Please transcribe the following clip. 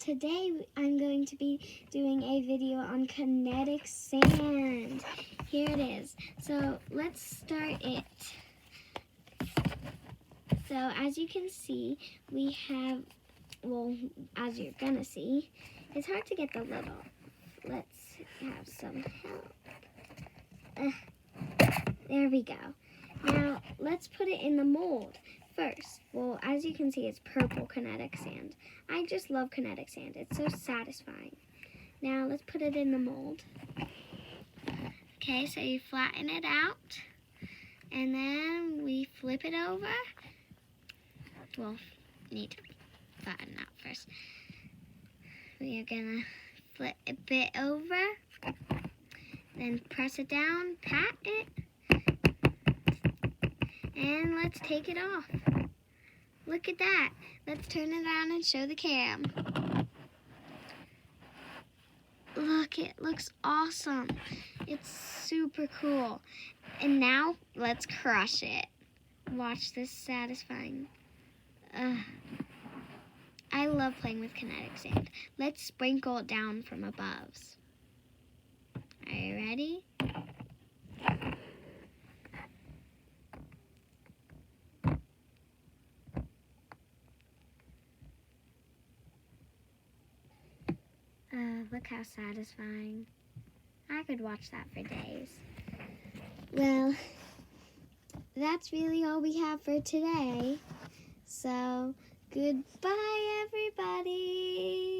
today I'm going to be doing a video on kinetic sand. Here it is. So let's start it. So as you can see, we have, well, as you're gonna see, it's hard to get the lid off. Let's have some help. There we go. Now let's put it in the mold first. Well, as you can see, it's purple kinetic sand. I just love kinetic sand. It's so satisfying. Now let's put it in the mold. Okay, so you flatten it out, and then we flip it over. Well, need to flatten out first. We are gonna flip it over, then press it down, pat it, and let's take it off. Look at that. Let's turn it on and show the cam. Look, it looks awesome. It's super cool. And now let's crush it. Watch this satisfying. I love playing with kinetic sand. Let's sprinkle it down from above. Are you ready? Look how satisfying. I could watch that for days. Well, that's really all we have for today. So, goodbye, everybody.